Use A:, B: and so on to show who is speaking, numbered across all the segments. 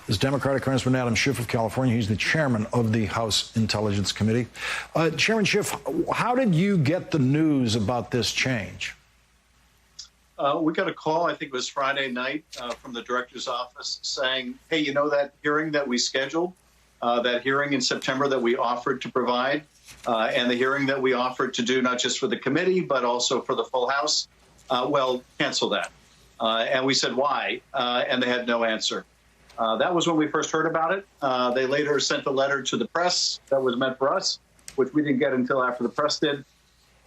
A: is Democratic Congressman Adam Schiff of California. He's the chairman of the House Intelligence Committee. Chairman Schiff, how did you get the news about this change?
B: We got a call, I think it was Friday night, from the director's office saying, hey, you know that hearing that we scheduled, that hearing in September that we offered to provide, and the hearing that we offered to do not just for the committee, but also for the full House? Well, cancel that. And we said, why? And they had no answer. That was when we first heard about it. They later sent a letter to the press that was meant for us, which we didn't get until after the press did.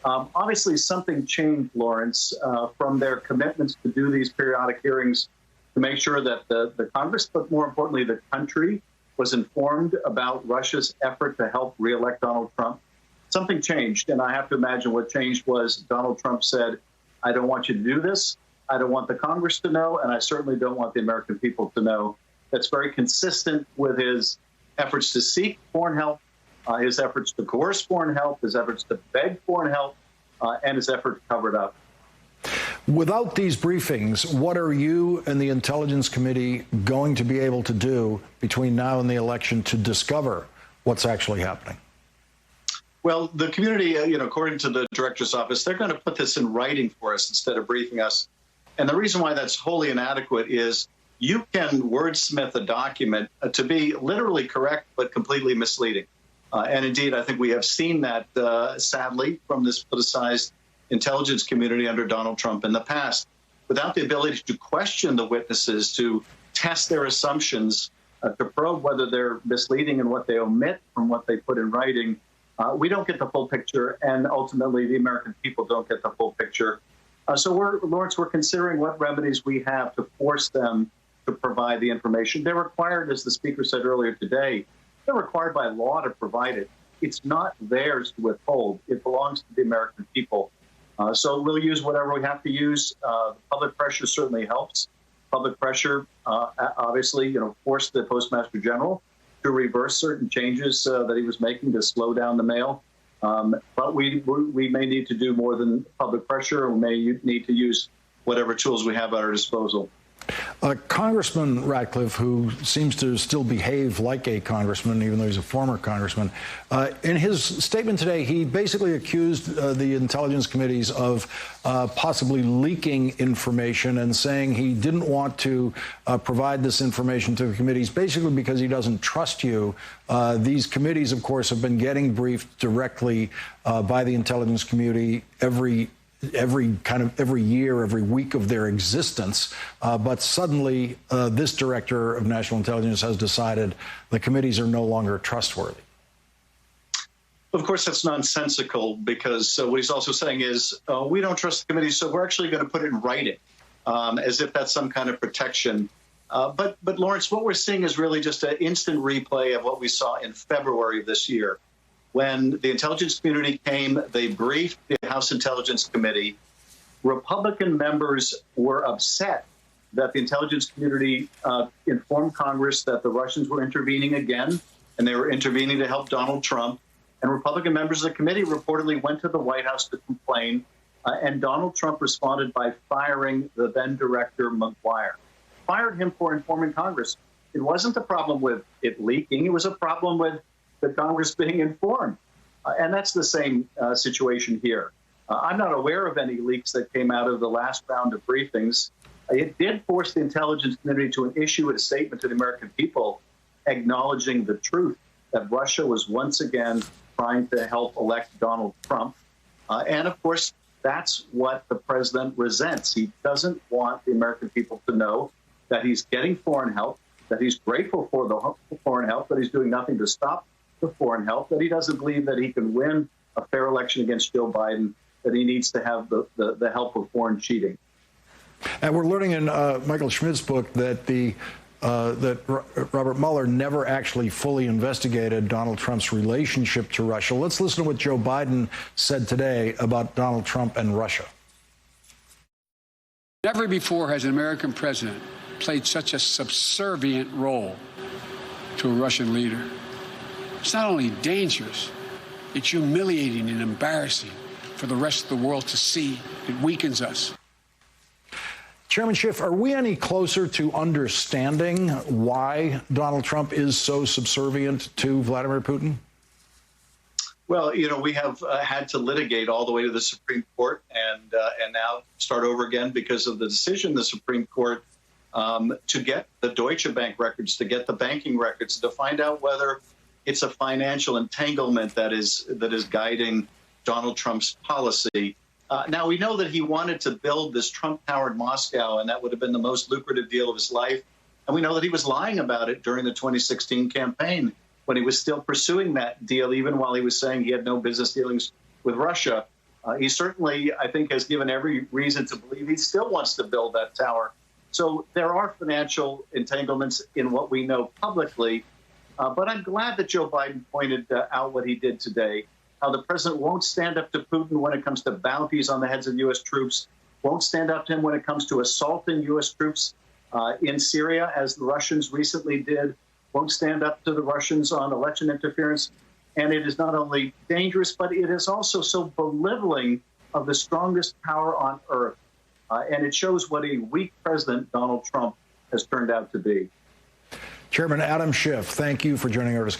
B: Obviously, something changed, Lawrence, from their commitments to do these periodic hearings to make sure that the Congress, but more importantly, the country, was informed about Russia's effort to help reelect Donald Trump. Something changed, and I have to imagine what changed was Donald Trump said, I don't want you to do this. I don't want the Congress to know, and I certainly don't want the American people to know. That's very consistent with his efforts to seek foreign help, his efforts to coerce foreign help, his efforts to beg foreign help, and his effort to cover it up.
A: Without these briefings, what are you and the Intelligence Committee going to be able to do between now and the election to discover what's actually happening?
B: Well, the community, according to the director's office, they're going to put this in writing for us instead of briefing us. And the reason why that's wholly inadequate is you can wordsmith a document to be literally correct but completely misleading. And indeed, I think we have seen that, sadly, from this politicized intelligence community under Donald Trump in the past. Without the ability to question the witnesses, to test their assumptions, to probe whether they're misleading and what they omit from what they put in writing, we don't get the full picture, and ultimately the American people don't get the full picture. So, Lawrence, we're considering what remedies we have to force them to provide the information. They're required, as the speaker said earlier today, they're required by law to provide it. It's not theirs to withhold. It belongs to the American people. So we'll use whatever we have to use. Public pressure certainly helps. Public pressure, obviously, forced the Postmaster General to reverse certain changes that he was making to slow down the mail. But we may need to do more than public pressure, and we may need to use whatever tools we have at our disposal.
A: Congressman Ratcliffe, who seems to still behave like a congressman, even though he's a former congressman, in his statement today, he basically accused the intelligence committees of possibly leaking information and saying he didn't want to provide this information to the committees, basically because he doesn't trust you. These committees, of course, have been getting briefed directly by the intelligence community every year, every week of their existence. But suddenly, this director of national intelligence has decided the committees are no longer trustworthy.
B: Of course, that's nonsensical, because what he's also saying is we don't trust the committees, so we're actually going to put it in writing, as if that's some kind of protection. But Lawrence, what we're seeing is really just an instant replay of what we saw in February of this year. When the intelligence community came, they briefed the House Intelligence Committee. Republican members were upset that the intelligence community informed Congress that the Russians were intervening again, and they were intervening to help Donald Trump. And Republican members of the committee reportedly went to the White House to complain, and Donald Trump responded by firing the then director, McGuire. Fired him for informing Congress. It wasn't a problem with it leaking. It was a problem with the Congress being informed. And that's the same situation here. I'm not aware of any leaks that came out of the last round of briefings. It did force the intelligence community to issue a statement to the American people acknowledging the truth that Russia was once again trying to help elect Donald Trump. And of course, that's what the president resents. He doesn't want the American people to know that he's getting foreign help, that he's grateful for the foreign help, that he's doing nothing to stop the foreign help, that he doesn't believe that he can win a fair election against Joe Biden, that he needs to have the help of foreign cheating.
A: And we're learning in Michael Schmidt's book that Robert Mueller never actually fully investigated Donald Trump's relationship to Russia. Let's listen to what Joe Biden said today about Donald Trump and Russia.
C: Never before has an American president played such a subservient role to a Russian leader. It's not only dangerous, it's humiliating and embarrassing for the rest of the world to see. It weakens us.
A: Chairman Schiff, are we any closer to understanding why Donald Trump is so subservient to Vladimir Putin?
B: Well, we have had to litigate all the way to the Supreme Court and now start over again because of the decision the Supreme Court to get the Deutsche Bank records, to get the banking records, to find out whether it's a financial entanglement that is guiding Donald Trump's policy. Now, we know that he wanted to build this Trump Tower in Moscow, and that would have been the most lucrative deal of his life. And we know that he was lying about it during the 2016 campaign when he was still pursuing that deal, even while he was saying he had no business dealings with Russia. He certainly, I think, has given every reason to believe he still wants to build that tower. So there are financial entanglements in what we know publicly. But I'm glad that Joe Biden pointed out what he did today, how the president won't stand up to Putin when it comes to bounties on the heads of U.S. troops, won't stand up to him when it comes to assaulting U.S. troops in Syria, as the Russians recently did, won't stand up to the Russians on election interference. And it is not only dangerous, but it is also so belittling of the strongest power on earth. And it shows what a weak president Donald Trump has turned out to be.
A: Chairman Adam Schiff, thank you for joining our discussion.